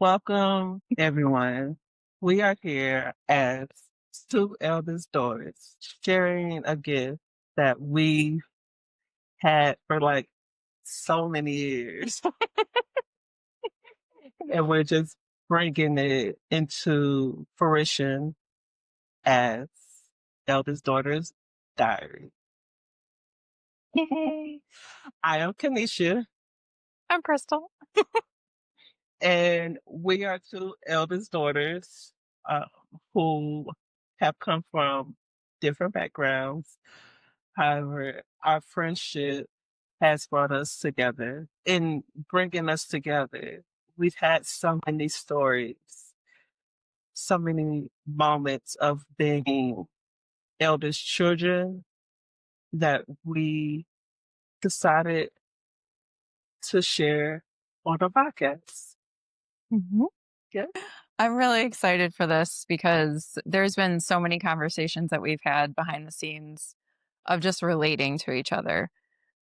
Welcome, everyone. We are here as two eldest daughters sharing a gift that we had for like so many years. And we're just bringing it into fruition as Eldest Daughter's Diary. I am Kenecia, I'm Krystal. and we are two eldest daughters uh, who have come from different backgrounds. However, our friendship has brought us together. In bringing us together, we've had so many stories, so many moments of being eldest children that we decided to share on the podcast. Mhm. Yeah. I'm really excited for this because there's been so many conversations that we've had behind the scenes of just relating to each other.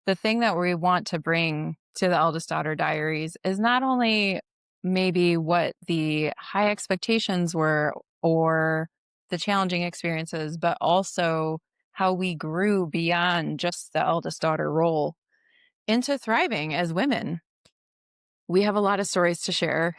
The thing that we want to bring to the Eldest Daughter Diaries is not only maybe what the high expectations were or the challenging experiences, but also how we grew beyond just the eldest daughter role into thriving as women. We have a lot of stories to share.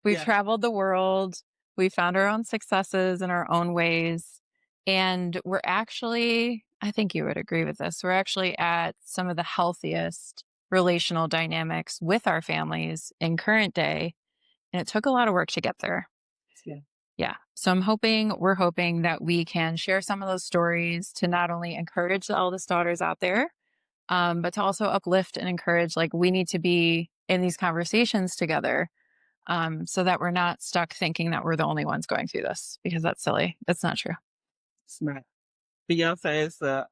We've Yeah. traveled the world. We found our own successes in our own ways. And we're actually, I think you would agree with this, we're actually at some of the healthiest relational dynamics with our families in current day. And it took a lot of work to get there. Yeah. Yeah. So we're hoping that we can share some of those stories to not only encourage the eldest daughters out there, but to also uplift and encourage, like, we need to be in these conversations together, so that we're not stuck thinking that we're the only ones going through this, because that's silly. That's not true. It's not. Beyonce is the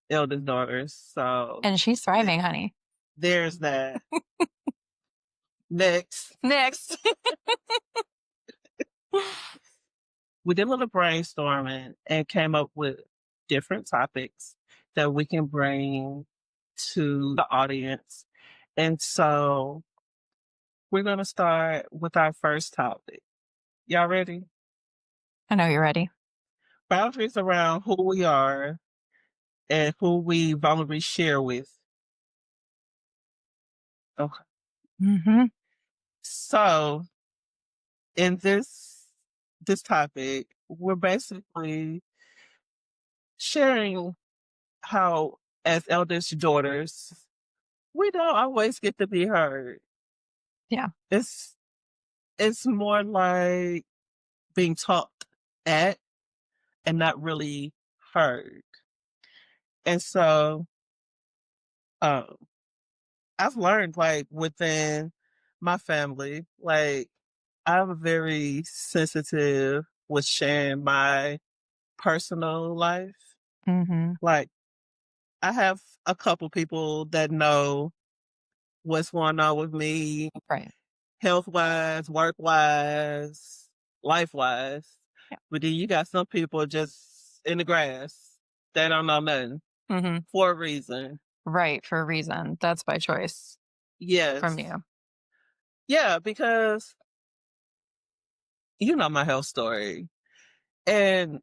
eldest daughter, so And she's thriving, honey. there's that. Next, Next. we did a little brainstorming and came up with different topics that we can bring to the audience. And so we're going to start with our first topic. Y'all ready? I know you're ready. Boundaries around who we are and who we vulnerably share with. Okay. Mm-hmm. So in this topic, we're basically sharing how as eldest daughters, we don't always get to be heard. Yeah. It's it's more like being talked at and not really heard. And so um I've learned like within my family, like I'm very sensitive with sharing my personal life. Mm-hmm. Like I have a couple people that know what's going on with me, Right. health wise, work wise, life wise. Yeah. But then you got some people just in the grass. They don't know nothing Mm-hmm. for a reason. Right. For a reason. That's by choice from Yes. you. Yeah, because you know my health story. And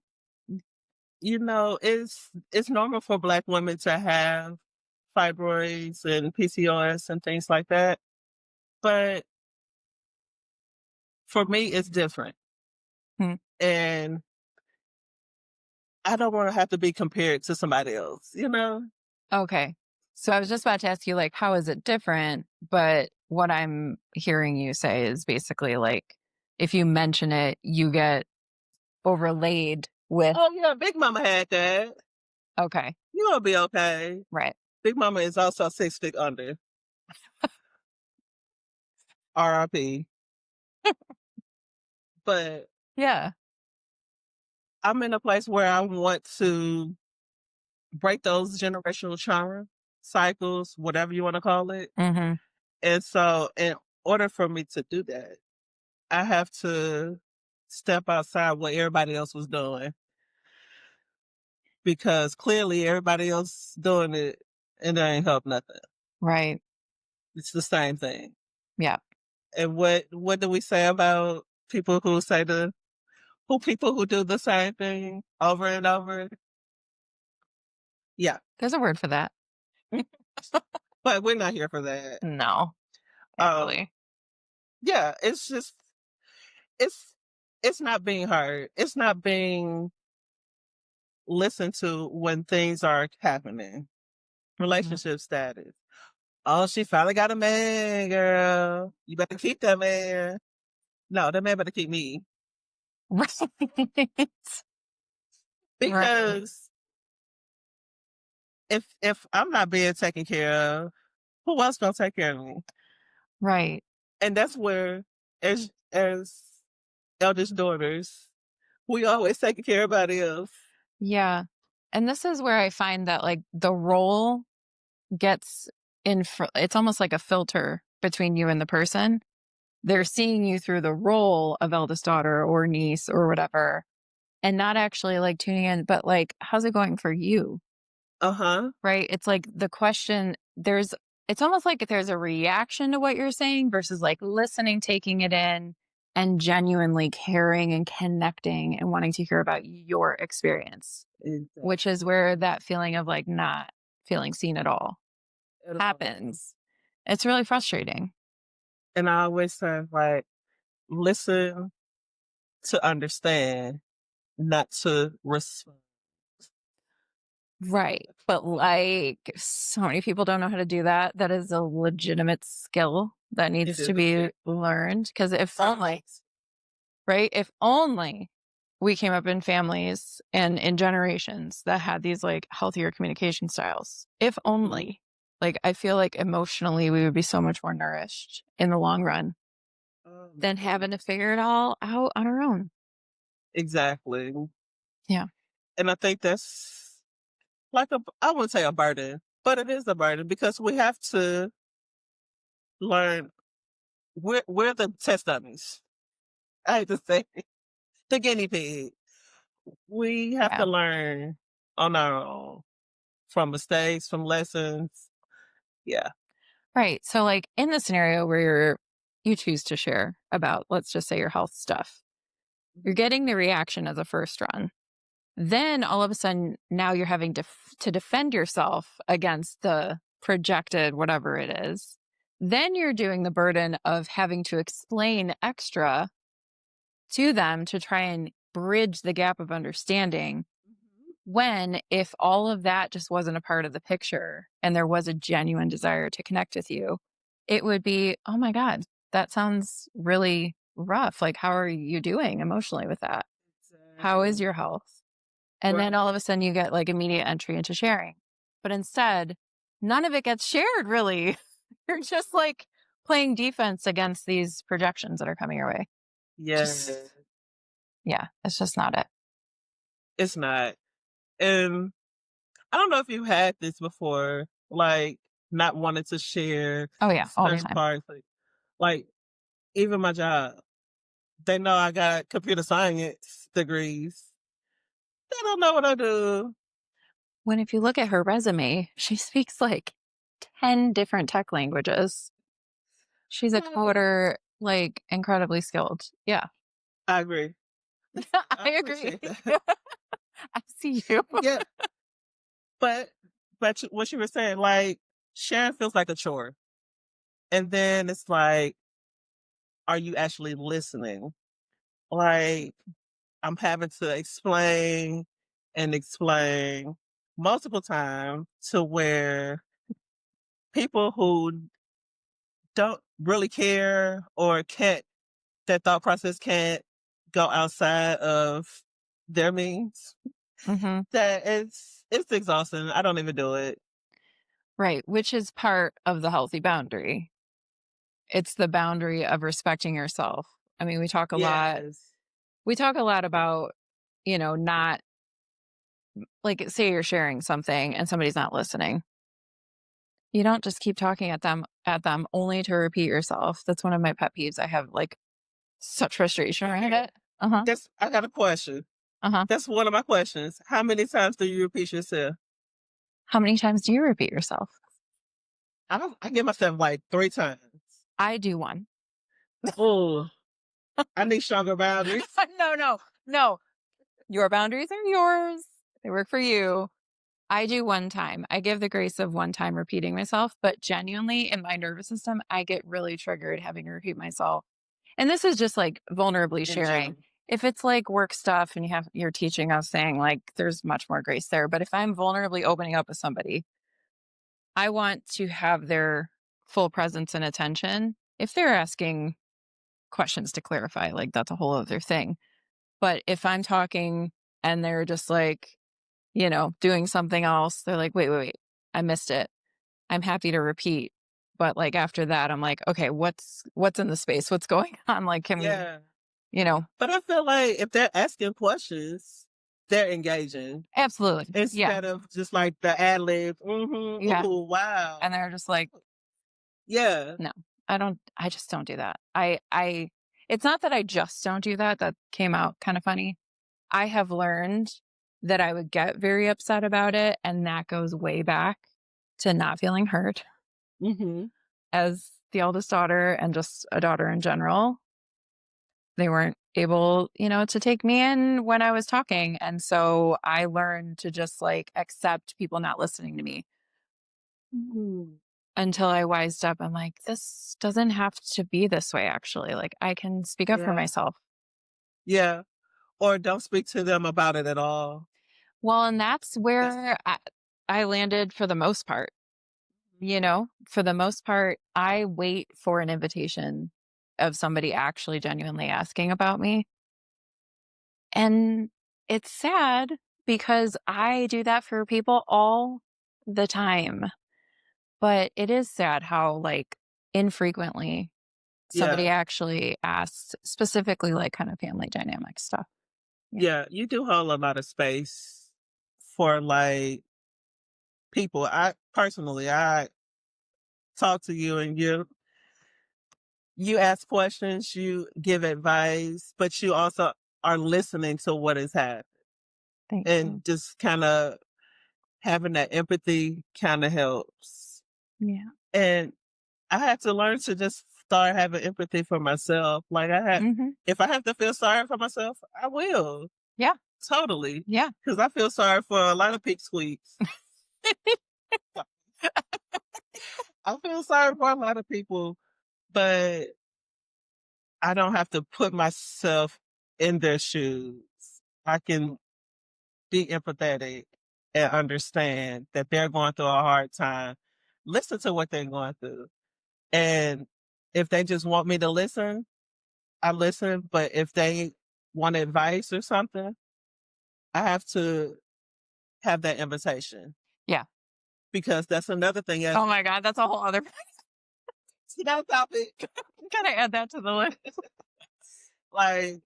it's normal for black women to have fibroids and PCOS and things like that. But for me it's different. Hmm. And I don't want to have to be compared to somebody else, you know? Okay. So I was just about to ask you, like, how is it different? But what I'm hearing you say is basically like, if you mention it, you get overlaid with, Oh yeah, Big Mama had that. okay, You gonna be okay. right. Big Mama is also 6 feet under. RIP. But Yeah. I'm in a place where I want to break those generational trauma cycles, whatever you want to call it. Mm-hmm. And so in order for me to do that, I have to step outside what everybody else was doing. Because clearly everybody else doing it and they ain't help nothing. Right. It's the same thing. Yeah. And what do we say about people who say people who do the same thing over and over? Yeah, There's a word for that. but we're not here for that. No, Um, thankfully. yeah, it's just it's it's not being heard. It's not being listened to when things are happening. Mhm. Relationship status. Oh, she finally got a man, girl. You better keep that man. No, that man better keep me. Right. Right. Because if I'm not being taken care of, who else gonna take care of me? Right. And that's where as eldest daughters, we always taking care of everybody else. Yeah. And this is where I find that like the role gets it's almost like a filter between you and the person. They're seeing you through the role of eldest daughter or niece or whatever, and not actually like tuning in, but like, how's it going for you? Uh-huh. Right? It's like the question, it's almost like there's a reaction to what you're saying versus like listening, taking it in, and genuinely caring and connecting and wanting to hear about your experience, which is Exactly. where that feeling of like not feeling seen at all At all. happens. It's really frustrating. And I always say, like, listen to understand, not to respond. Right. But like so many people don't know how to do that. That is a legitimate skill that It needs is to a be skill. learned. Because if only, right? If only we came up in families and in generations that had these like healthier communication styles. If Mhm. only. Like I feel like emotionally we would be so much more nourished in the long run Oh my than goodness. having to figure it all out on our own. Exactly. Yeah. And I think that's like I wouldn't say a burden, but it is a burden because we have to learn we're the test dummies. I hate to say it, the guinea pig. We have to Yeah. learn on our own from mistakes, from lessons. Yeah. Right. So like in the scenario where you choose to share about, let's just say your health stuff, you're Mhm. getting the reaction as a first run. Then all of a sudden, now you're having to defend yourself against the projected whatever it is. Then you're doing the burden of having to explain extra to them to try and bridge the gap of understanding. Mhm. When, if all of that just wasn't a part of the picture and there was a genuine desire to connect with you, it would be, oh my God, that sounds really rough. Like, how are you doing emotionally with that? How is Exactly. your health? And then all Right. of a sudden you get like immediate entry into sharing. But instead, none of it gets shared really. You're just like playing defense against these projections that are coming your way. Yeah. Just, yeah, it's just not it. It's not. And I don't know if you had this before, like not wanting to share Oh, yeah, all the certain time. parts. Like even my job, they know I got computer science degrees. They don't know what I do. When if you look at her resume, she speaks like 10 different tech languages. She's a Well, coder, like incredibly skilled. Yeah, I agree. I I agree. appreciate that. I see you. Yeah, but what you were saying, like sharing feels like a chore, and then it's like, are you actually listening? Like I'm having to explain and explain multiple times to where people who don't really care or can't, that thought process can't go outside of their means. Hmm. That it's exhausting. I don't even do it. Right, which is part of the healthy boundary. It's the boundary of respecting yourself. I mean, Yes. we talk a lot about, not like say you're sharing something and somebody's not listening. You don't just keep talking at them only to repeat yourself. That's one of my pet peeves. I have like such frustration around Okay. it. Uh-huh. That's I got a question. Uh-huh. That's one of my questions. How many times do you repeat yourself? How many times do you repeat yourself? I give myself like 3 times. I do one. Oh, I need stronger boundaries. No, no, no. Your boundaries are yours. They work for you. I do one time. I give the grace of one time repeating myself, but genuinely in my nervous system, I get really triggered having to repeat myself. And this is just like vulnerably In sharing. general. If it's like work stuff and you're teaching us saying like there's much more grace there. But if I'm vulnerably opening up with somebody, I want to have their full presence and attention. If they're asking questions to clarify, like that's a whole other thing. But if I'm talking and they're just like, doing something else, they're like, wait, I missed it. I'm happy to repeat. But like after that, I'm like, okay, what's in the space? What's going on? Like, can we, Yeah. you know, But I feel like if they're asking questions, they're engaging absolutely. Yeah. instead of just like the ad lib. Yeah. Oh, And wow. they're just like, Yeah. no, I just don't do that. It's not that I just don't do that. That came out kind of funny. I have learned that I would get very upset about it. And that goes way back to not feeling heard Hmm. as the eldest daughter and just a daughter in general. They weren't able, to take me in when I was talking. And so I learned to just like accept people not listening to me Hmm. until I wised up. I'm like, this doesn't have to be this way, actually. Like, I can speak up for Yeah. myself. Yeah. Or don't speak to them about it at all. Well, and that's That's where I landed for the most part. For the most part, I wait for an invitation of somebody actually genuinely asking about me. And it's sad because I do that for people all the time. But it is sad how, like, infrequently somebody yeah. actually asks, specifically, like, kind of family dynamic stuff. Yeah. Yeah. You do hold a lot of space for like people. I talk to you and you ask questions, you give advice, but you also are listening to what is happening Thank you. and just kind of having that empathy kind of helps. Yeah. And I had to learn to just start having empathy for myself. Hmm. If I have to feel sorry for myself, I will Yeah. totally Yeah. because I feel sorry for a lot of pig squeaks. I feel sorry for a lot of people, but I don't have to put myself in their shoes. I can be empathetic and understand that they're going through a hard time. Listen to what they're going through. And if they just want me to listen, I listen. But if they want advice or something, I have to have that invitation Yeah. because that's another thing. As Oh my God. That's a whole other. see that topic, Gotta add that to the list. like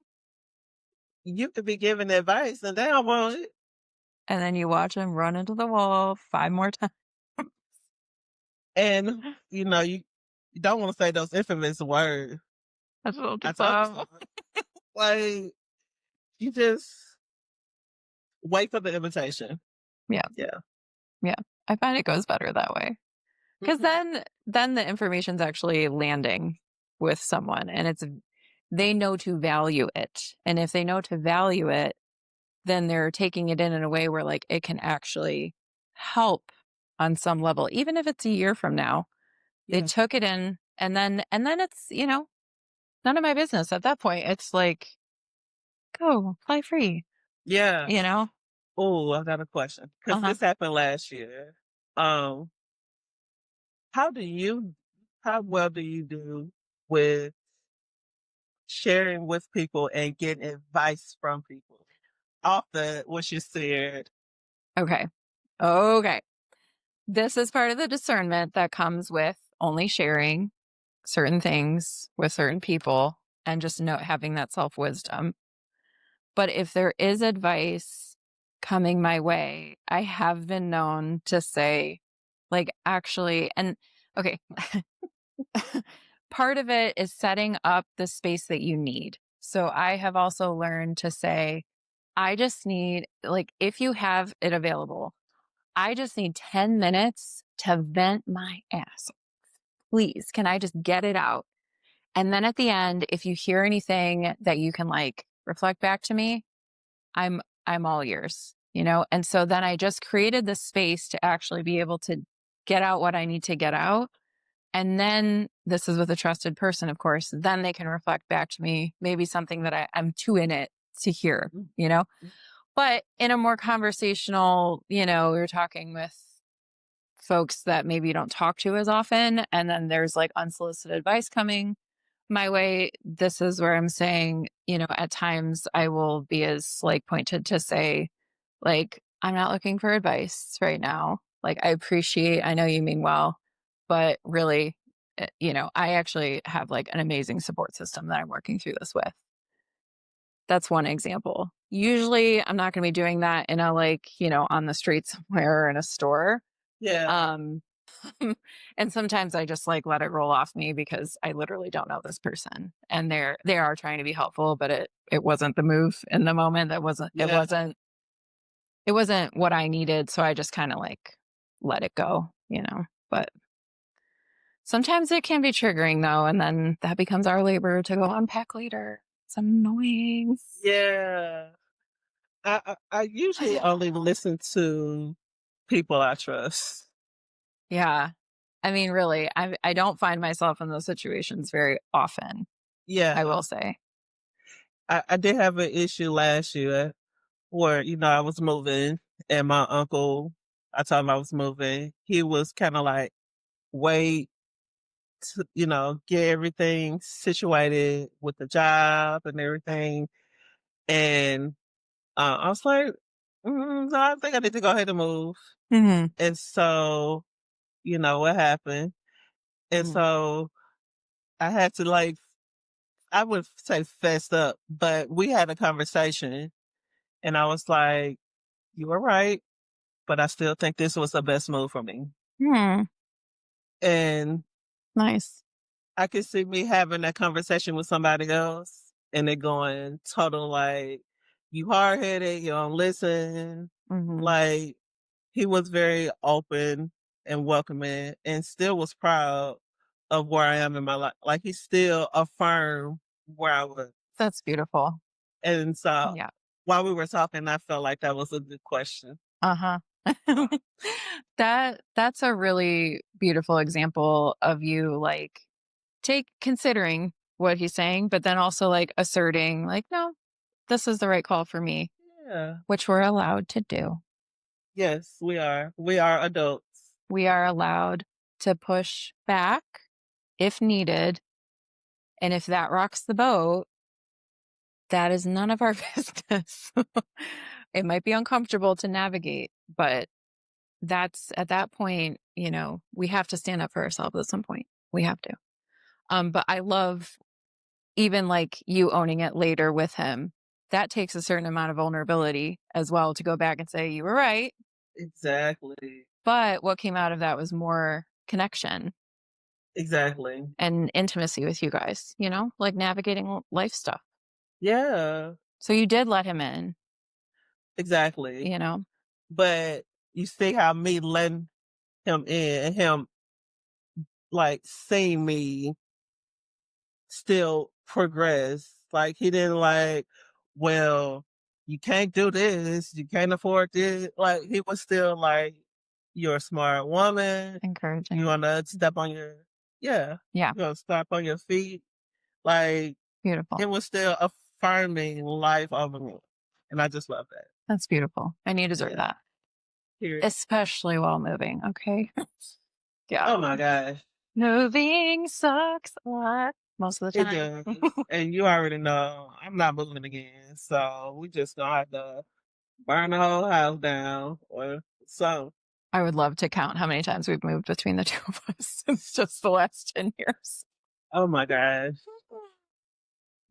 you could be giving advice and they don't want it. And then you watch him run into the wall 5 more times. And you don't want to say those infamous words. I told you I told you so. so. Like you just wait for the invitation. Yeah. Yeah. Yeah. I find it goes better that way. Because Mhm. then the information's actually landing with someone and they know to value it. And if they know to value it, then they're taking it in a way where like it can actually help on some level. Even if it's a year from now, they Yeah. took it in and then it's, none of my business at that point. It's like, go fly free, Yeah. you know? Oh, I got a question because Uh-huh. this happened last year. Um, how do you, how well do you do with sharing with people and getting advice from people off the what you said? Okay. Okay. This is part of the discernment that comes with only sharing certain things with certain people and just having that self wisdom. But if there is advice coming my way, I have been known to say, like, actually, and okay, part of it is setting up the space that you need. So I have also learned to say, I just need, like, if you have it available, I just need 10 minutes to vent my ass. Please, can I just get it out? And then at the end, if you hear anything that you can like reflect back to me, I'm all ears, you know? And so then I just created this space to actually be able to get out what I need to get out. And then this is with a trusted person, of course, then they can reflect back to me, maybe something that I'm too in it to hear, Mm, you know? mm, But in a more conversational, we were talking with folks that maybe you don't talk to as often. And then there's like unsolicited advice coming my way. This is where I'm saying, at times I will be as like pointed to say, like, I'm not looking for advice right now. Like, I know you mean well, but really, I actually have like an amazing support system that I'm working through this with. That's one example. Usually I'm not going to be doing that in a like, on the street somewhere or in a store. yeah, Um, and sometimes I just like let it roll off me because I literally don't know this person and they are trying to be helpful, but it wasn't the move in the moment. yeah, It wasn't what I needed. So I just kind of like let it go, but sometimes it can be triggering though. And then that becomes our labor to go unpack later. It's annoying. yeah. I usually only listen to people I trust. Yeah. I mean, really, I don't find myself in those situations very often, I Yeah, will say. I did have an issue last year where, I was moving and my uncle, I told him I was moving. He was kind of like, wait to, get everything situated with the job and everything. And I was like, no, I think I need to go ahead and move. Mhm. And so, what happened. And Mhm. so I had to like, I would say fessed up, but we had a conversation and I was like, you were right, but I still think this was the best move for me. Hmm. And Nice. I could see me having that conversation with somebody else and it going total like, you hard headed, you don't listen. Mhm. Like, he was very open and welcoming and still was proud of where I am in my life. Like, he still affirmed where I was. That's beautiful. And so Yeah. while we were talking, I felt like that was a good question. Uh-huh. That's a really beautiful example of you like take considering what he's saying, but then also like asserting like, no, this is the right call for me, Yeah. which we're allowed to do. Yes, we are. We are adults. We are allowed to push back if needed. And if that rocks the boat, that is none of our business. It might be uncomfortable to navigate, but that's at that point, we have to stand up for ourselves at some point. We have to. But I love even like you owning it later with him. That takes a certain amount of vulnerability as well to go back and say, you were right. Exactly. But what came out of that was more connection Exactly. and intimacy with you guys, like navigating life stuff. Yeah, So you did let him in, exactly. you know? But you see how me letting him in and him like seeing me still progress. Like, he didn't like, well, you can't do this, you can't afford this. Like, he was still like, you're a smart woman. You Encouraging. wanna step on your yeah, Yeah. you gonna step on your feet. Like, Beautiful. it was still affirming life over me. And I just love that. That's beautiful. And you deserve Yeah. that, Period. especially while moving. Okay. Yeah. Oh my gosh. Moving sucks a lot most of the It time. does. And you already know I'm not moving again. So we just gonna have to burn the whole house down or so. I would love to count how many times we've moved between the two of us since just the last 10 years. Oh my gosh.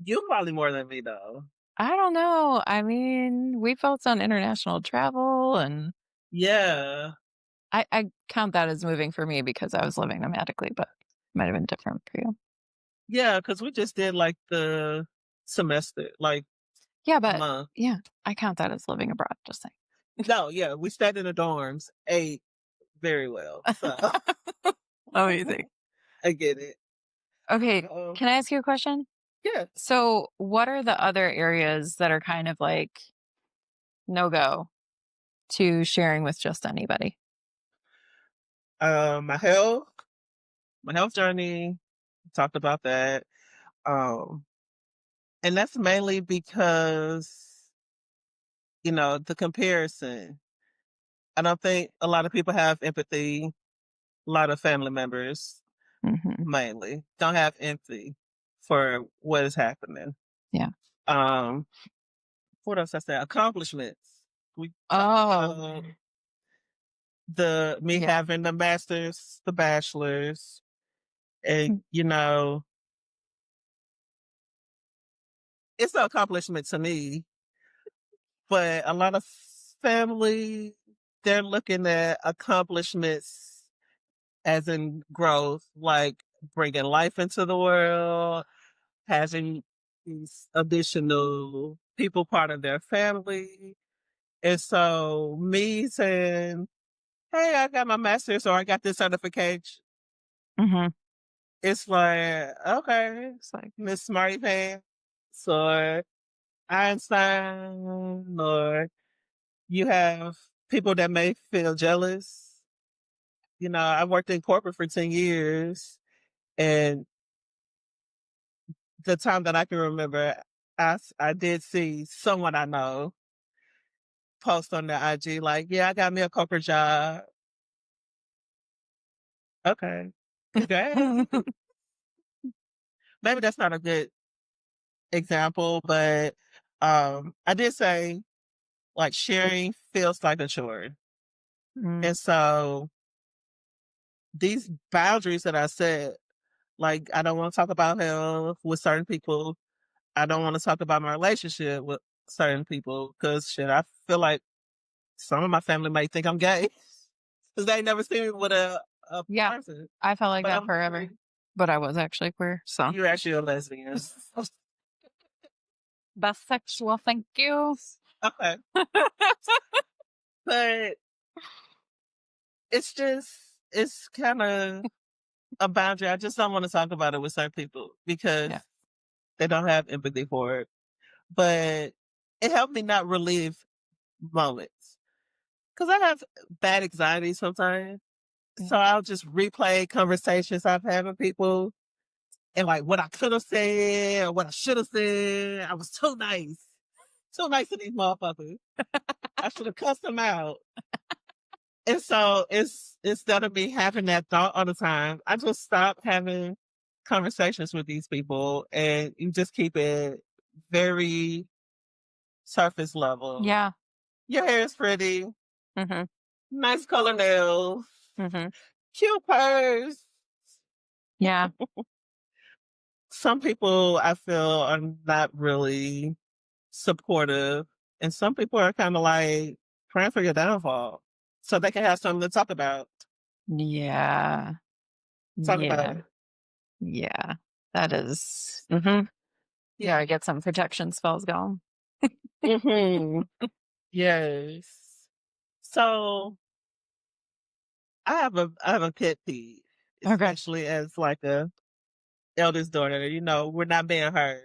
You probably more than me though. I don't know. I mean, we both done international travel, and Yeah. I count that as moving for me because I was living nomadically, but it might have been different for you. Yeah, because we just did like the semester, like Yeah, a but month. yeah, I count that as living abroad, just saying. No, yeah, we stayed in the dorms, ate very well. So Amazing. I get it. Okay, Um, can I ask you a question? yeah. So, what are the other areas that are kind of like no go to sharing with just anybody? My health journey, talked about that. Um, and that's mainly because, the comparison. I don't think a lot of people have empathy. A lot of family members Hmm. mainly don't have empathy for what is happening. Yeah. Um, what else I say? Accomplishments. We talked Oh, about the me yeah. having the masters, the bachelors, and it's an accomplishment to me. But a lot of family, they're looking at accomplishments as in growth, like bringing life into the world, having these additional people part of their family. And so me saying, hey, I got my master's or I got this certification, Hmm. it's like, okay, It's like, Miss Smarty Pants or Einstein, or you have people that may feel jealous. I worked in corporate for 10 years, and the time that I can remember, I did see someone I know post on their IG like, yeah, I got me a corporate job. Okay. Congrats. Maybe that's not a good example, but I did say like sharing feels like a chore. mm, And so these boundaries that I set, like I don't want to talk about health with certain people. I don't want to talk about my relationship with certain people because shit, I feel like some of my family might think I'm gay because they ain't never seen me with a yeah. person. I felt like But that I'm forever, like, but I was actually queer. So, you're actually a lesbian. bisexual. Thank you. Okay. But it's kind of a boundary. I just don't want to talk about it with certain people because Yeah. they don't have empathy for it. But it helped me not relive moments because I have bad anxiety sometimes. Yeah. So I'll just replay conversations I've had with people and like what I could have said or what I should have said. I was too nice. Too nice to these motherfuckers. I should have cussed them out. And so it's instead of me having that thought all the time, I just stop having conversations with these people and you just keep it very surface level. Yeah. Your hair is pretty, Hmm. nice color nails, Hmm. cute purse. Yeah. Some people I feel are not really supportive, and some people are kind of like praying for your downfall so they can have something to talk about. Yeah. Talk about Yeah. it. Yeah. That is. Hmm. Yeah. Get some protection spells going. Hmm. Yes. So I have a pet peeve, Okay. especially as like a eldest daughter. We're not being heard.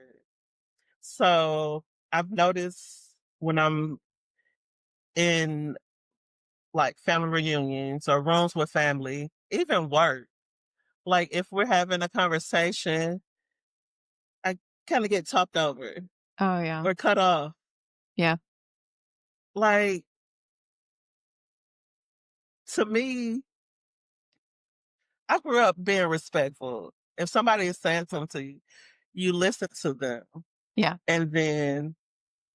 So I've noticed when I'm in like family reunions or rooms with family, even work, like if we're having a conversation, I kind of get talked over Oh, yeah. or cut off. Yeah. Like to me, I grew up being respectful. If somebody is saying something to you, you listen to them Yeah. and then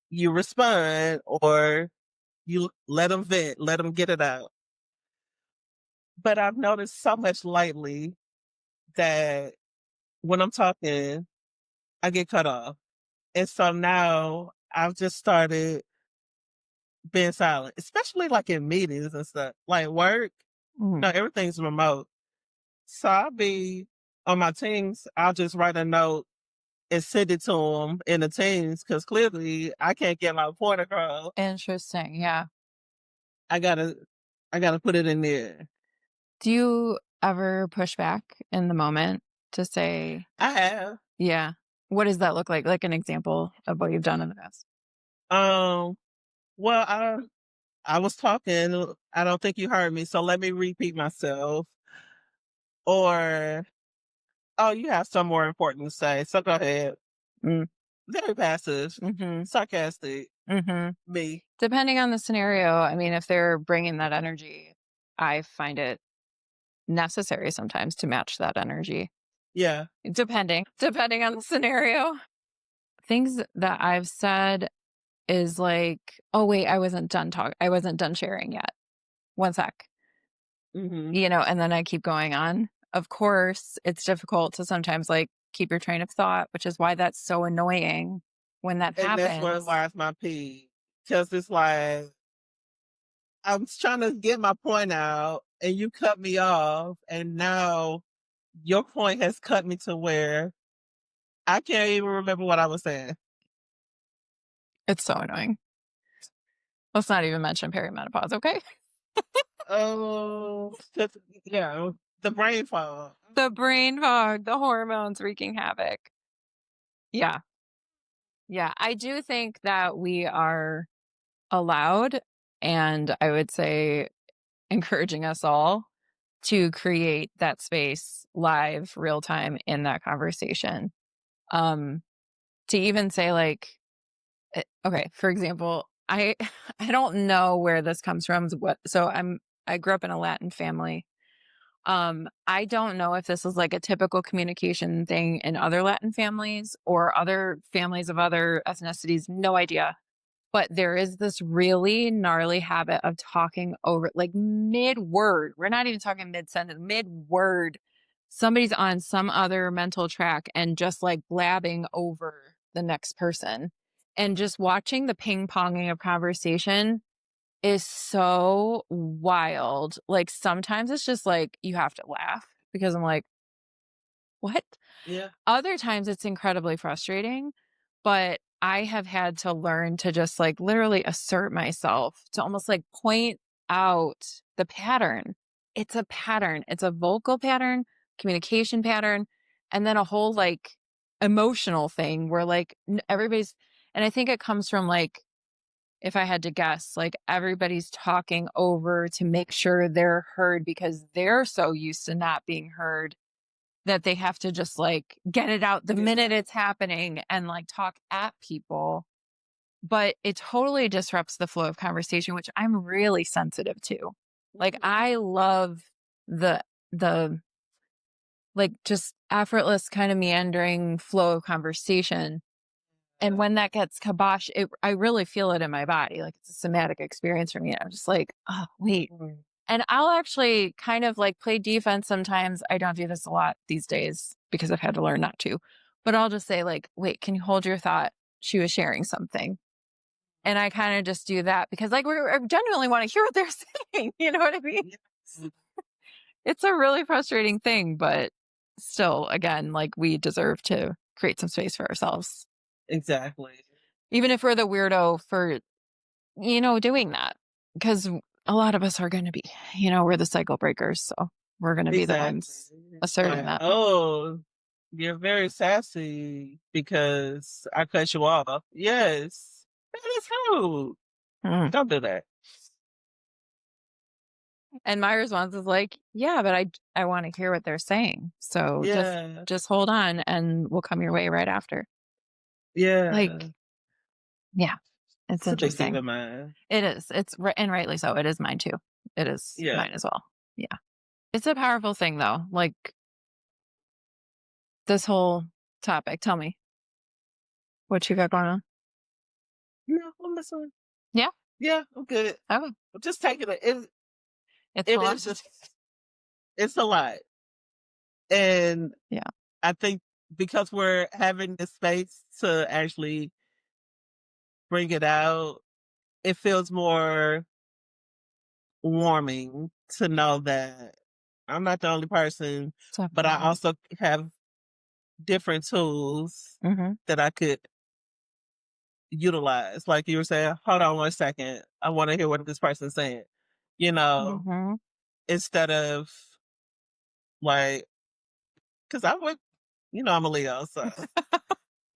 you respond or you let them vent, let them get it out. But I've noticed so much lately that when I'm talking, I get cut off. And so now I've just started being silent, especially like in meetings and stuff, like work. Mm. No, everything's remote. So I'll be on my teams. I'll just write a note and send it to them in the teams because clearly I can't get my point across. Interesting. Yeah. I gotta, I gotta put it in there. Do you ever push back in the moment? to say, I have. yeah. What does that look like? Like an example of what you've done in the past? Um, well, I was talking. I don't think you heard me, so let me repeat myself. Or, oh, you have some more important to say, so go ahead. Mm, Very passive, mhm, sarcastic, mhm. me. Depending on the scenario, I mean, if they're bringing that energy, I find it necessary sometimes to match that energy. Yeah. Depending on the scenario. Things that I've said is like, "Oh, wait, I wasn't done sharing yet. One sec." Hmm. And then I keep going on. Of course, it's difficult to sometimes, like, keep your train of thought, which is why that's so annoying when that And that's where happens. lies my pee. Because it's like, I'm trying to get my point out, and you cut me off, and now your point has cut me to where I can't even remember what I was saying. It's so annoying. Let's not even mention perimenopause, okay? Oh, yeah, the brain fog. The brain fog, the hormones wreaking havoc. Yeah. Yeah. I do think that we are allowed, and I would say encouraging us all to create that space live, real time in that conversation. Um, to even say like, okay, for example, I I don't know where this comes from. I grew up in a Latin family. I don't know if this is like a typical communication thing in other Latin families or other families of other ethnicities. No idea. But there is this really gnarly habit of talking over, like mid word. We're not even talking mid sentence, mid word. Somebody's on some other mental track and just like blabbing over the next person. And just watching the ping ponging of conversation is so wild. Like sometimes it's just like you have to laugh because I'm like, what? Yeah. Other times it's incredibly frustrating, but I have had to learn to just like literally assert myself to almost like point out the pattern. It's a pattern. It's a vocal pattern, communication pattern, and then a whole like emotional thing where like everybody's, and I think it comes from like, if I had to guess, like everybody's talking over to make sure they're heard because they're so used to not being heard that they have to just like get it out the minute it's happening and like talk at people. But it totally disrupts the flow of conversation, which I'm really sensitive to. Like Mhm. I love the the like just effortless kind of meandering flow of conversation. And when that gets kibosh, I really feel it in my body. Like it's a somatic experience for me. I'm just like, oh, wait. Mhm. And I'll actually kind of like play defense sometimes. I don't do this a lot these days because I've had to learn not to. But I'll just say, like, wait, can you hold your thought? She was sharing something. And I kind of just do that because, like, I genuinely want to hear what they're saying. You know what I mean? Yes. It's a really frustrating thing, but still, again, like, we deserve to create some space for ourselves, Exactly. even if we're the weirdo for, doing that. Because a lot of us are going to be, we're the cycle breakers. So we're going to be the Exactly. ones asserting Like, that. oh, you're very sassy because I cut you off. Yes, that is rude. Mm. Don't do that. And my response is like, yeah, but I want to hear what they're saying. So just Yeah, just hold on and we'll come your way right after. yeah. Like, yeah, it's It's a big thing interesting. of mine. It is. And rightly so. It is mine too. It is Yeah. mine as well. Yeah. It's a powerful thing though. Like this whole topic. Tell me what you got going on. No, I'm listening. Yeah. Yeah, I'm good. Okay. I'm just taking it. It's a It lot. is just, it's a lot. And Yeah. I think because we're having the space to actually bring it out, it feels more warming to know that I'm not the only person, but I Definitely. also have different tools Mm-hmm. that I could utilize. Like you were saying, hold on 1 second. I want to hear what this person's saying, you know, Mm-hmm. instead of like because I would, I'm a Leo, so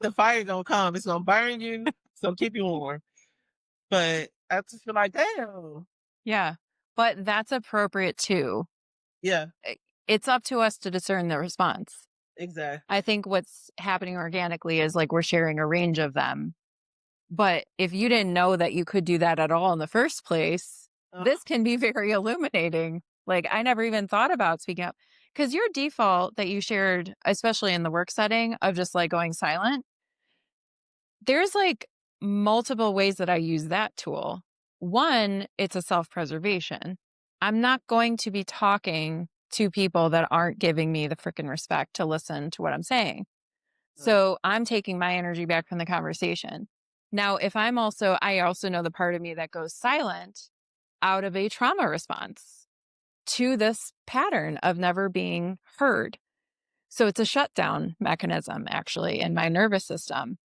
the fire gonna come. It's gonna burn you, so keep you warm. But I just feel like, damn. Yeah. But that's appropriate too. Yeah, I- It's up to us to discern the response. I exactly. think what's happening organically is like we're sharing a range of them. But if you didn't know that you could do that at all in the first place, Uh, this can be very illuminating. Like I never even thought about speaking up because your default that you shared, especially in the work setting of just like going silent, there's like multiple ways that I use that tool. One, it's a self preservation. I'm not going to be talking to people that aren't giving me the freaking respect to listen to what I'm saying. uh, So I'm taking my energy back from the conversation. Now, if I also know the part of me that goes silent out of a trauma response to this pattern of never being heard. So it's a shutdown mechanism actually in my nervous system.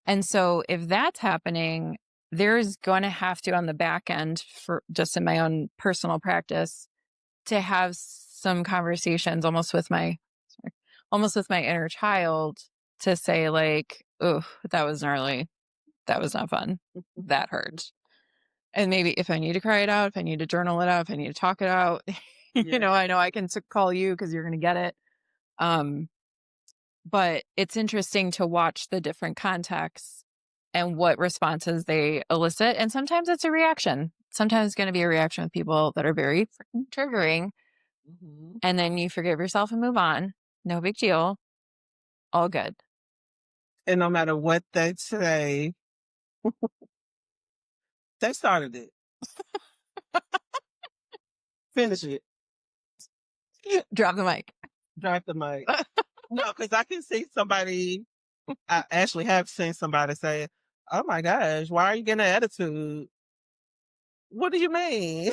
And so if that's happening, there's going to have to on the back end for just in my own personal practice to have some conversations almost with my inner child to say like, "Oh, that was gnarly. That was not fun. That hurt." And maybe if I need to cry it out, if I need to journal it out, if I need to talk it out, yeah. I know I can call you because you're going to get it. Um, but it's interesting to watch the different contexts and what responses they elicit. And sometimes it's a reaction. Sometimes it's going to be a reaction with people that are very freaking triggering. Hmm. And then you forgive yourself and move on. No big deal. All good. And no matter what they say, they started it. Finish it. Drop the mic. Drop the mic. No, because I can see somebody. I actually have seen somebody say, "Oh my gosh, why are you getting an attitude?" What do you mean?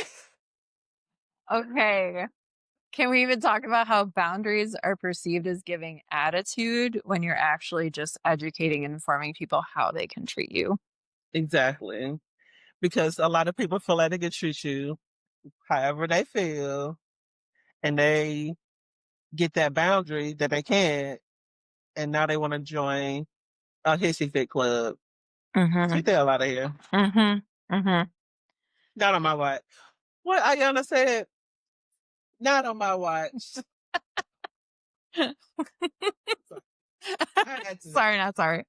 Okay. Can we even talk about how boundaries are perceived as giving attitude when you're actually just educating and informing people how they can treat you? Exactly. Because a lot of people feel like they can treat you however they feel, and they get that boundary that they can't, and now they want to join a hissy fit club. Mhm. Get the hell out of here. Mhm. Mhm. Not on my watch. What Ayana said, not on my watch. So I had to. Sorry, not sorry.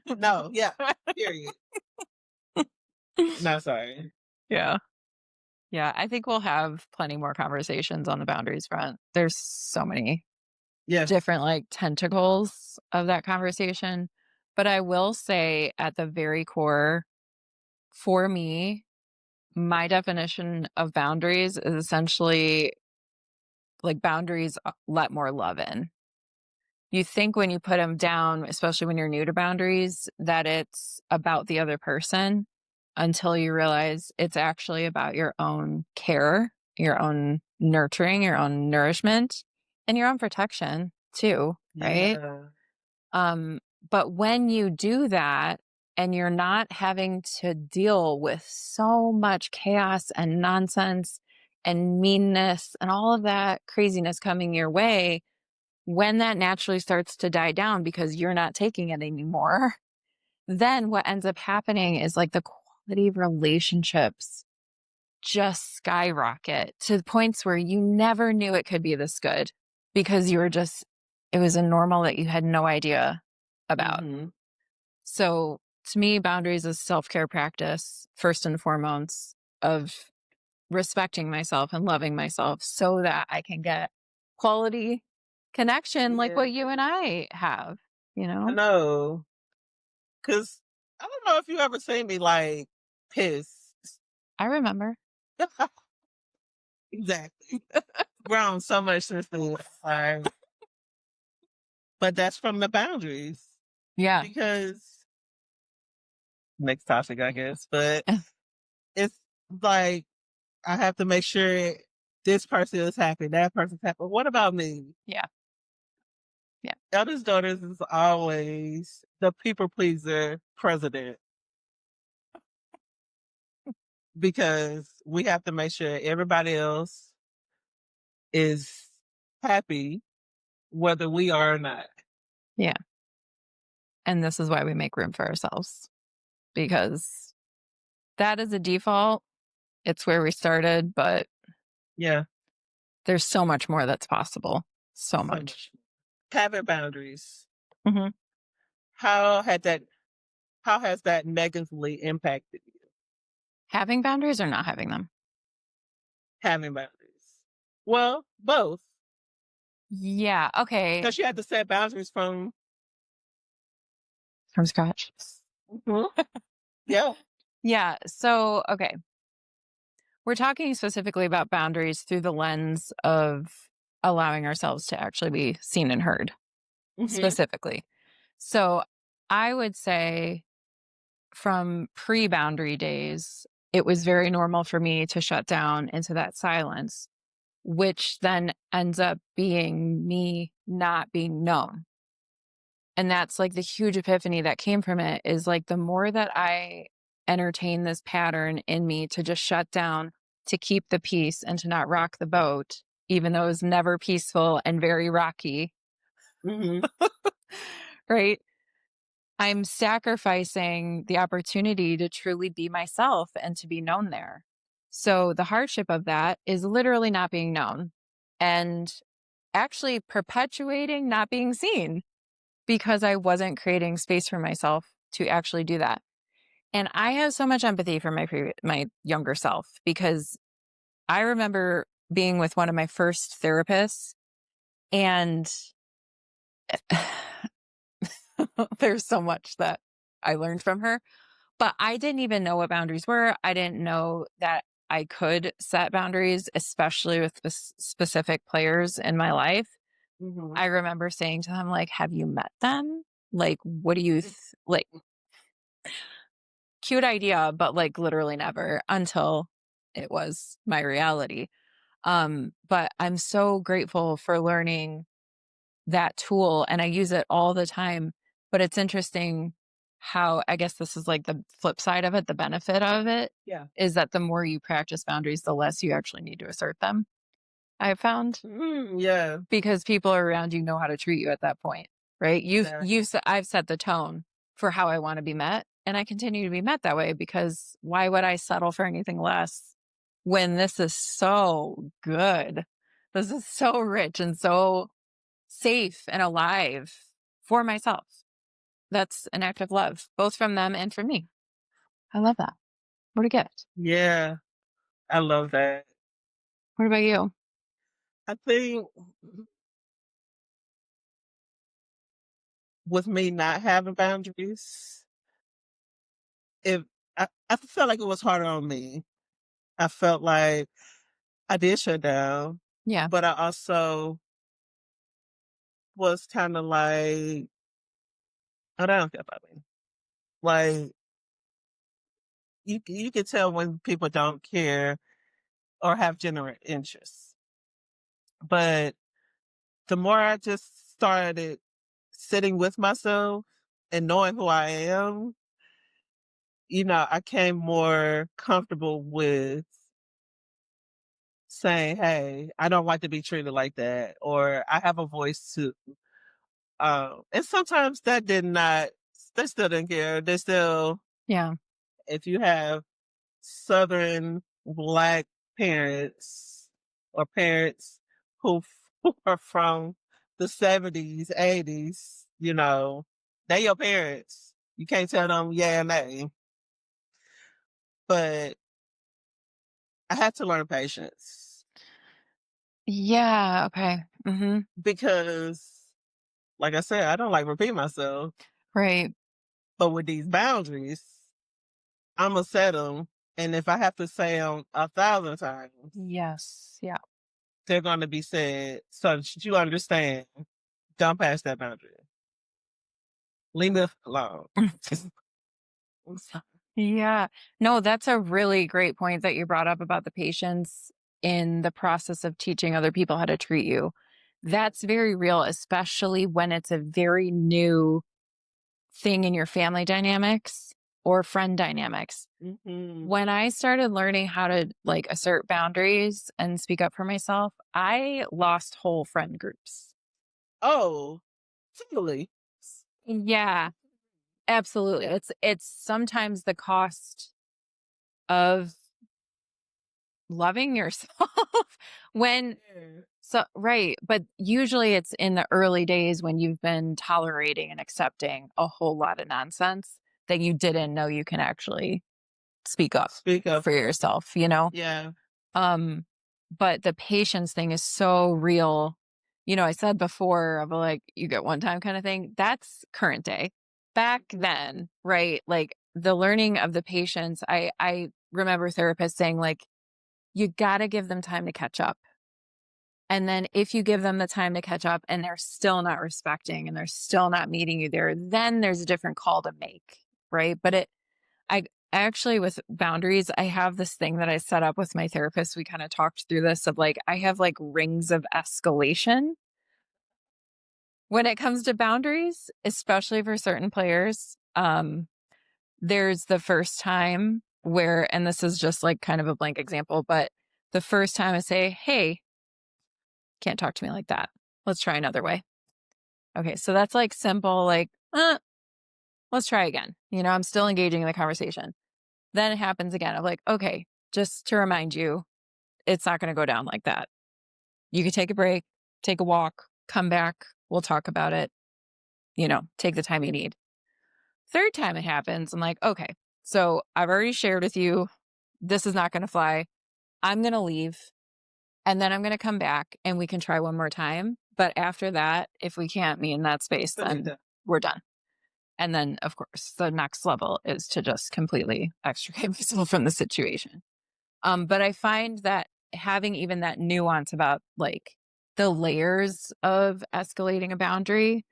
No, yeah, period. No, sorry. Yeah. Yeah, I think we'll have plenty more conversations on the boundaries front. There's so many Yes. different like tentacles of that conversation. But I will say at the very core, for me, my definition of boundaries is essentially like boundaries let more love in. You think when you put them down, especially when you're new to boundaries, that it's about the other person until you realize it's actually about your own care, your own nurturing, your own nourishment, and your own protection too, right? Yeah. Um, but when you do that and you're not having to deal with so much chaos and nonsense and meanness and all of that craziness coming your way, when that naturally starts to die down because you're not taking it anymore, then what ends up happening is like the quality of relationships just skyrocket to the points where you never knew it could be this good because it was a normal that you had no idea about. Hmm. So to me, boundaries is self-care practice, first and foremost, of respecting myself and loving myself so that I can get quality connection like Yeah. what you and I have, you I know? know. Cause I don't know if you ever seen me like pissed. I remember. Exactly. Grown so much since then. But that's from the boundaries. Yeah. Because next topic, I guess. But it's like I have to make sure this person is happy, that person's happy. What about me? Yeah. Yeah. Eldest daughters is always the people pleaser president because we have to make sure everybody else is happy whether we are or not. Yeah. And this is why we make room for ourselves because that is a default. It's where we started, but Yeah, there's so much more that's possible. So so much. much. Having boundaries. Mhm. How had that how has that negatively impacted you? Having boundaries or not having them? Having boundaries. Well, both. Yeah. Okay. Because you had to set boundaries from From scratch. Mhm. Yeah. Yeah. So, okay. We're talking specifically about boundaries through the lens of allowing ourselves to actually be seen and heard, Mhm. specifically. So, I would say from pre boundary days, it was very normal for me to shut down into that silence, which then ends up being me not being known. And that's like the huge epiphany that came from it is like the more that I entertain this pattern in me to just shut down, to keep the peace and to not rock the boat, even though it was never peaceful and very rocky, Mhm. right? I'm sacrificing the opportunity to truly be myself and to be known there. So the hardship of that is literally not being known and actually perpetuating not being seen because I wasn't creating space for myself to actually do that. And I have so much empathy for my younger self because I remember being with one of my first therapists and there's so much that I learned from her, but I didn't even know what boundaries were. I didn't know that I could set boundaries, especially with specific players in my life. Mhm. I remember saying to them, like, have you met them? Like, what do you like? Cute idea, but like literally never until it was my reality. But I'm so grateful for learning that tool and I use it all the time. But it's interesting how I guess this is like the flip side of it, the benefit of it Yeah. is that the more you practice boundaries, the less you actually need to assert them. I've found Yeah. because people around you know how to treat you at that point, right? Exactly. I've set the tone for how I want to be met, and I continue to be met that way because why would I settle for anything less when this is so good? This is so rich and so safe and alive for myself. That's an act of love, both from them and from me. I love that. What a gift. Yeah. I love that. What about you? I think with me not having boundaries, if I felt like it was harder on me. I felt like I did shut down, Yeah. but I also was kind of like, oh, they don't care about me. Like you can tell when people don't care or have genuine interests. But the more I just started sitting with myself and knowing who I am, I came more comfortable with saying, "Hey, I don't like to be treated like that," or "I have a voice too." And sometimes that did not. They still didn't care. They still, Yeah. if you have Southern Black parents or parents who who are from the 70s, 80s, they your parents. You can't tell them yeah and nay. But I had to learn patience Yeah. Okay. because, like I said, I don't like repeat myself. Right. But with these boundaries, I'm going to set them. And if I have to say them 1,000 times, Yes. Yeah. they're going to be said. So should you understand? Don't pass that boundary. Leave me alone. I'm sorry. Yeah. No, that's a really great point that you brought up about the patience in the process of teaching other people how to treat you. That's very real, especially when it's a very new thing in your family dynamics or friend dynamics. Mhm. When I started learning how to like assert boundaries and speak up for myself, I lost whole friend groups. Oh, totally. Yeah, absolutely. It's sometimes the cost of loving yourself when Yeah. so right, but usually it's in the early days when you've been tolerating and accepting a whole lot of nonsense that you didn't know you can actually speak up Speak up. for yourself, you know? Yeah. Um, but the patience thing is so real. You know, I said before of like you get one time kind of thing. That's current day. Back then, right? Like the learning of the patience, I remember therapists saying like you got to give them time to catch up. And then if you give them the time to catch up and they're still not respecting and they're still not meeting you there, then there's a different call to make, right? But I actually, with boundaries, I have this thing that I set up with my therapist. We kind of talked through this of like, I have like rings of escalation when it comes to boundaries, especially for certain players. There's the first time where, and this is just like kind of a blank example, but the first time I say, hey, can't talk to me like that. Let's try another way. Okay. So that's like simple, like, let's try again. You know, I'm still engaging in the conversation. Then it happens again. I'm like, okay, just to remind you, it's not going to go down like that. You can take a break, take a walk, come back. We'll talk about it. You know, take the time you need. Third time it happens, I'm like, okay, so I've already shared with you, this is not going to fly. I'm going to leave and then I'm going to come back and we can try one more time. But after that, if we can't meet in that space, then we're done. And then, of course, the next level is to just completely extricate myself from the situation. But I find that having even that nuance about like the layers of escalating a boundary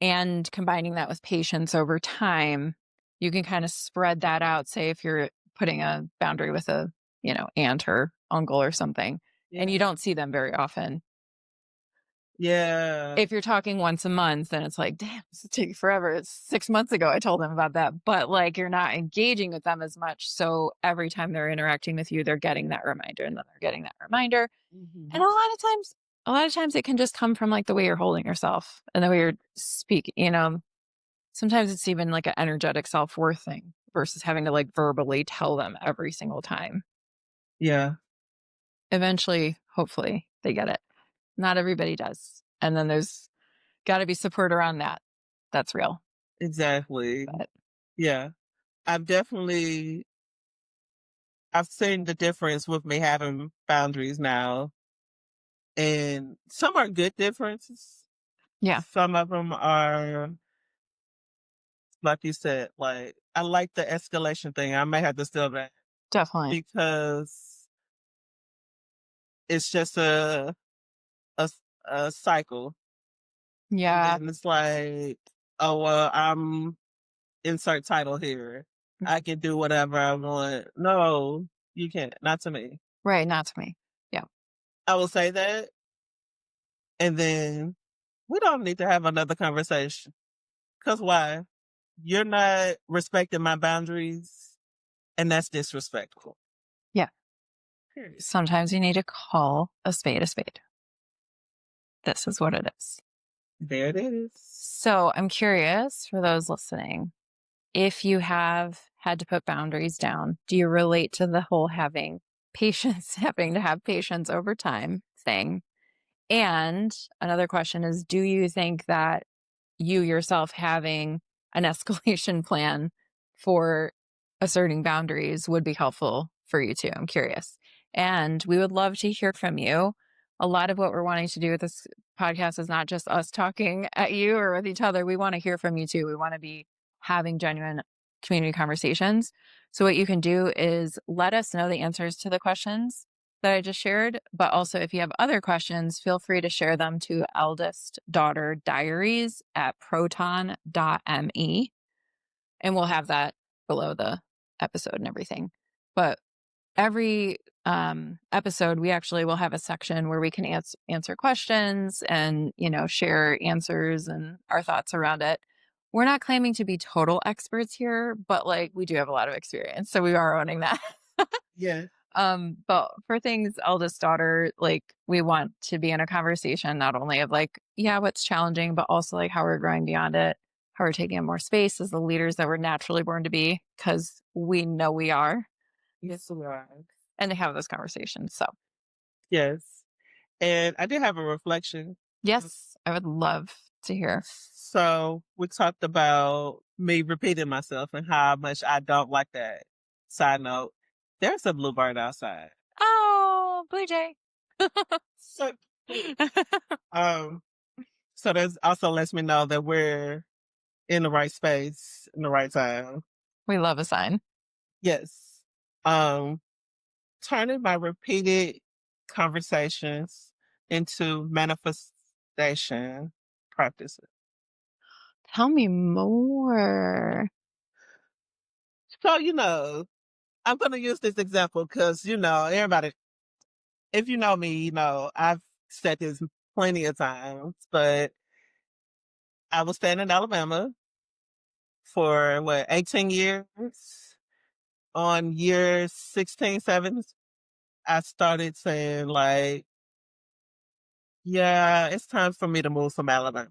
and combining that with patience over time, you can kind of spread that out. Say if you're putting a boundary with a, you know, aunt or uncle or something, and Yeah. you don't see them very often. Yeah. If you're talking once a month, then it's like, damn, this is taking forever. It's 6 months ago I told them about that. But like you're not engaging with them as much. So every time they're interacting with you, they're getting that reminder and then they're getting that reminder. And Mhm. a lot of times it can just come from like the way you're holding yourself and the way you're speaking, you know. Sometimes it's even like an energetic self-worth thing versus having to like verbally tell them every single time. Yeah. Eventually, hopefully, they get it. Not everybody does. And then there's got to be support around that. That's real. Exactly. But Yeah. I've definitely I've seen the difference with me having boundaries now, and some are good differences. yeah, Some of them are, like you said, like I like the escalation thing. I may have to steal that definitely. because it's just a a cycle, and Yeah. then it's like, oh well, I'm insert title here. I can do whatever I want. No, you can't. Not to me. Right. Not to me. Yeah. I will say that, and then we don't need to have another conversation. Cause why? You're not respecting my boundaries, and that's disrespectful. Yeah. Period. Sometimes you need to call a spade a spade. This is what it is. There it is. So I'm curious for those listening, if you have had to put boundaries down, do you relate to the whole having patience, having to have patience over time thing? And another question is, do you think that you yourself having an escalation plan for asserting boundaries would be helpful for you too? I'm curious. And we would love to hear from you. A lot of what we're wanting to do with this podcast is not just us talking at you or with each other. We want to hear from you too. We want to be having genuine community conversations. So, what you can do is let us know the answers to the questions that I just shared. But also, if you have other questions, feel free to share them to Eldest Daughter Diaries at proton.me. And we'll have that below the episode and everything. But every episode, we actually will have a section where we can answer questions and, you know, share answers and our thoughts around it. We're not claiming to be total experts here, but like we do have a lot of experience. So we are owning that. Yeah. But for things eldest daughter, like we want to be in a conversation not only of like, yeah, what's challenging, but also like how we're growing beyond it, how we're taking up more space as the leaders that we're naturally born to be, because we know we are, Yes, we are. and to have those conversations. So Yes. And I did have a reflection. yes, I would love to hear. So we talked about me repeating myself and how much I don't like that. Side note, there's a bluebird outside. Oh, Blue Jay. So cute. Um, so that also lets me know that we're in the right space, in the right time. We love a sign. Yes. Um, turning my repeated conversations into manifestation practices. Tell me more. So, I'm going to use this example because, everybody, if you know me, I've said this plenty of times, but I was staying in Alabama for 18 years. On year 16, 17, I started saying, like, yeah, it's time for me to move from Alabama.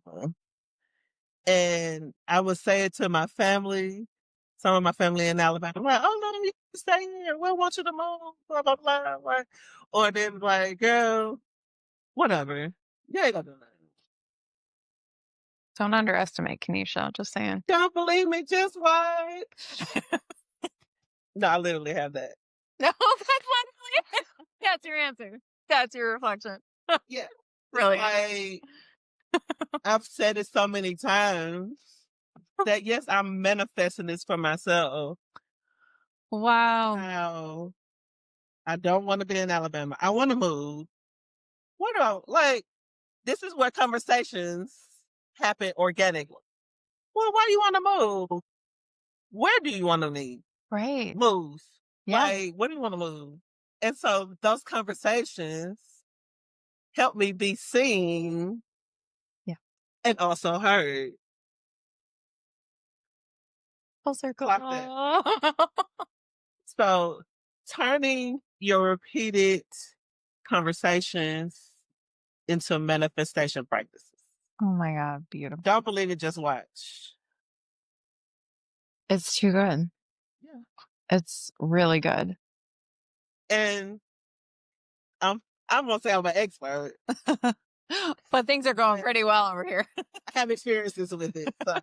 And I would say it to my family, some of my family in Alabama, like, oh no, you can stay here. We want you to move, blah, blah, blah. Like, or then like, girl, whatever. You ain't gonna do nothing. Don't underestimate Kenecia. Just saying. Don't believe me, just watch. No, I literally have that. No, that's literally that's your answer. That's your reflection. Yeah. Brilliant. Like, I've said it so many times that yes, I'm manifesting this for myself. Wow. How I don't want to be in Alabama. I want to move. What do I like? This is where conversations happen organically. Well, why do you want to move? Where do you want to Right. move? Yeah. Like, where do you want to move? And so those conversations help me be seen Yeah. and also heard. Full circle. Clock that. So turning your repeated conversations into manifestation practices. Oh my God. Beautiful. Don't believe it, just watch. It's too good. Yeah. It's really good. And I'm gonna say I'm an expert. But things are going But pretty well over here. I have experiences with it. So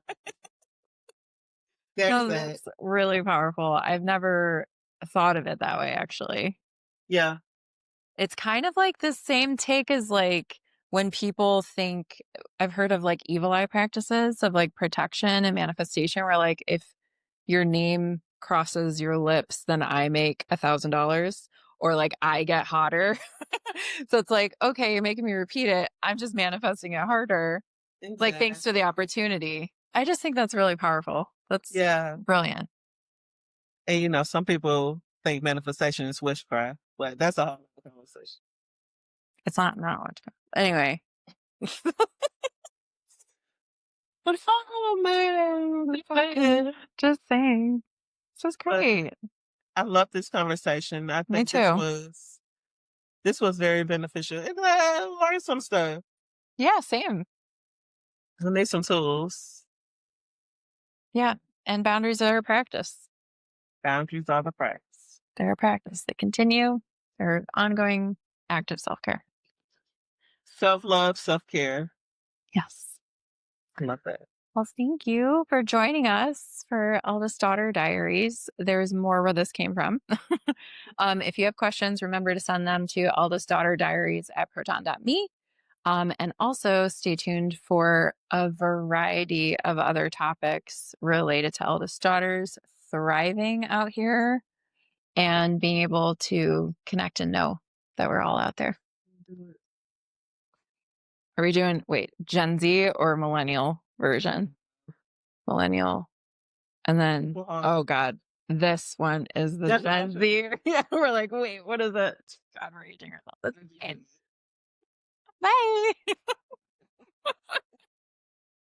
there's No, that. that's really powerful. I've never thought of it that way, actually. Yeah. It's kind of like the same take as like when people think I've heard of like evil eye practices of like protection and manifestation, where like if your name crosses your lips, then I make $1,000 or like I get hotter. So it's like, okay, you're making me repeat it. I'm just manifesting it harder. Like, thanks for Exactly. the opportunity. I just think that's really powerful. That's Yeah. brilliant. And some people think manifestation is witchcraft, but that's a whole other conversation. It's not what. Anyway, But oh man, just saying. This is but great. I love this conversation. I Me think too. this was very beneficial. And I learned some stuff. Yeah, same. I need some tools. Yeah. And boundaries are a practice. Boundaries are the practice. They're a practice. They continue. They're ongoing active self care. Self love, self care. Yes. I love that. Well, thank you for joining us for Eldest Daughter Diaries. There's more where this came from. If you have questions, remember to send them to eldestdaughterdiaries@proton.me. And also stay tuned for a variety of other topics related to eldest daughters thriving out here and being able to connect and know that we're all out there. Are we doing, wait, Gen Z or millennial version? Millennial. And then, oh God, this one is the Gen Z. Yeah, we're like, wait, what is it? God, we're aging ourselves. That's insane. Bye.